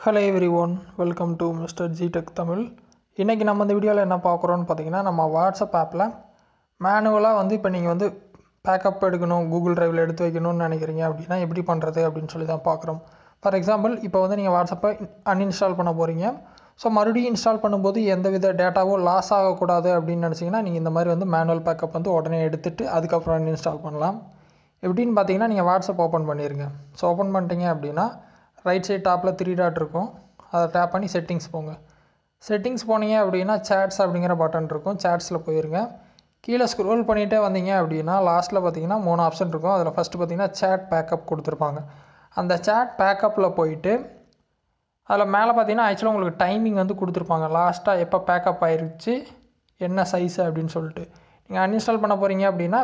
Hello everyone, welcome to Mr. G Tech Tamil. இன்னைக்கு நம்ம இந்த வீடியோல என்ன பார்க்கறோம்னு பாத்தீங்கன்னா நம்ம WhatsApp ஆப்ல மேனுவலா இப்போ நீங்க பேக்கப் எடுக்கணும் Google Driveல எடுத்து வைக்கணும்னு நினைக்கிறீங்க அப்படினா எப்படி பண்றது அப்படினு சொல்லி தான் பார்க்கறோம். ஃபார் எக்ஸாம்பிள் இப்போ நீங்க WhatsApp uninstall பண்ண போறீங்க. சோ மறுபடியும் இன்ஸ்டால் பண்ணும்போது எந்தவித டேட்டாவும் லாஸ் ஆக கூடாது அப்படினு நினைச்சீங்கன்னா நீங்க இந்த மாதிரி மேனுவல் பேக்கப் உடனே எடுத்துட்டு அதுக்கு அப்புறம் uninstall பண்ணலாம். எப்படின்னு பாத்தீங்கன்னா நீங்க WhatsApp ஓபன் பண்ணிருங்க. சோ ஓபன் பண்ணிட்டீங்க அப்படினா ரைட் சைடு டாப்ல 3 டாட் இருக்கும். அதை டேப் பண்ணி செட்டிங்ஸ் போங்க. செட்டிங்ஸ் போனீங்க அப்படினா சாட்ஸ் அப்படிங்கற பட்டன் இருக்கும். சாட்ஸ்ல போயிருங்க. கீழ ஸ்க்ரோல் பண்ணிட்டே வந்தீங்க அப்படினா லாஸ்ட்ல பாத்தீங்கன்னா 3 ஆப்ஷன் இருக்கும். அதுல ஃபர்ஸ்ட் பாத்தீங்கன்னா chat backup கொடுத்திருப்பாங்க. அந்த chat backupல போயிட்டு அதுல மேல பாத்தீங்கன்னா एक्चुअली உங்களுக்கு டைமிங் கொடுத்திருப்பாங்க. லாஸ்டா எப்ப பேக்கப் ஆயிருச்சு என்ன சைஸ் அப்படினு சொல்லிட்டு. நீங்க அன்இன்ஸ்டால் பண்ண போறீங்க அப்படினா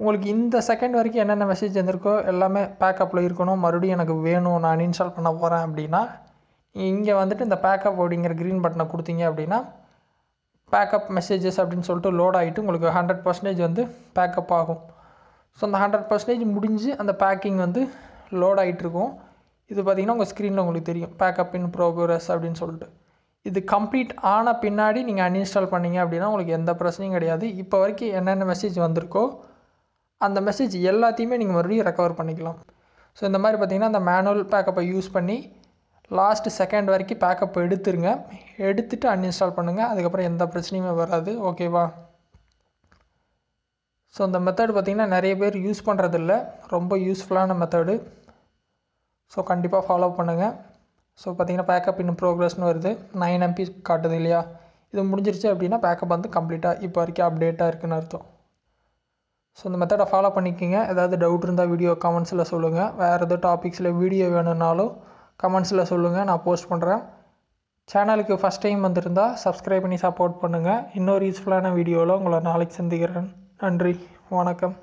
உங்களுக்கு இந்த செகண்ட் வரைக்கும் என்னென்ன மெசேஜ் வந்திருக்கோ எல்லாமே பேக்கப்ல இருக்கணும். மறுபடியும் எனக்கு வேணும் நான் அன்இன்ஸ்டால் பண்ண போறேன் அப்படினா இங்க இந்த பேக்கப் அப்படிங்கற green பட்டனை கொடுத்தீங்க அப்படினா பேக்கப் மெசேजेस அப்படினு சொல்லிட்டு லோட் ஆயிட்டு உங்களுக்கு 100% பேக்கப் ஆகும். சோ அந்த 100% முடிஞ்சு அந்த பேக்கிங் லோட் ஆயிட்டு இருக்கும். இது பாத்தீங்கன்னா உங்க ஸ்கிரீன்ல உங்களுக்கு தெரியும் பேக்கப் இன் progress அப்படினு சொல்லிட்டு. இது கம்ப்ளீட் ஆன பின்னாடி நீங்க அன்இன்ஸ்டால் பண்ணீங்க அப்படினா உங்களுக்கு எந்த பிரச்சனையும் கிடையாது. இப்போ வரைக்கும் என்னென்ன மெசேஜ் வந்திருக்கோ அந்த மெசேஜ் எல்லாத்தையுமே நீங்க மறுபடியும் ரெக்கவர் பண்ணிக்கலாம். சோ இந்த மாதிரி பாத்தீங்கன்னா அந்த மேனுவல் பேக்கப்பை யூஸ் பண்ணி லாஸ்ட் செகண்ட் வரைக்கும் பேக்கப் எடுத்துருங்க. எடுத்துட்டு அன்இன்ஸ்டால் பண்ணுங்க. அதுக்கு அப்புறம் எந்த பிரச்சனையுமே வராது. ஓகேவா? சோ இந்த மெத்தட் பாத்தீங்கன்னா நிறைய பேர் யூஸ் பண்றது இல்ல. ரொம்ப யூஸ்ஃபுல்லான மெத்தட். சோ கண்டிப்பா ஃபாலோ பண்ணுங்க. சோ பாத்தீங்கன்னா பேக்கப் இன் progressனு வருது. 9 MB காட்டுது இல்லையா? இது முடிஞ்சிருச்சு அப்படினா பேக்கப் கம்ப்ளீட்டா இப்போ வரைக்கும் அப்டேட்டா இருக்குன்னு அர்த்தம். சோ இந்த மெத்தட ஃபாலோ பண்ணிக்கங்க. ஏதாவது டவுட் இருந்தா வீடியோ கமெண்ட்ஸ்ல சொல்லுங்க. வேற ஏதாவது டாபிக்ஸ்ல வீடியோ வேணும்னாலும் கமெண்ட்ஸ்ல சொல்லுங்க. நான் போஸ்ட் பண்றேன். சேனலுக்கு ஃபர்ஸ்ட் டைம் வந்திருந்தா Subscribe பண்ணி சப்போர்ட் பண்ணுங்க. இன்னொரு யூஸ்ஃபுல்லான வீடியோல உங்களை நாளைக்கு சந்திக்கிறேன். நன்றி. வணக்கம்.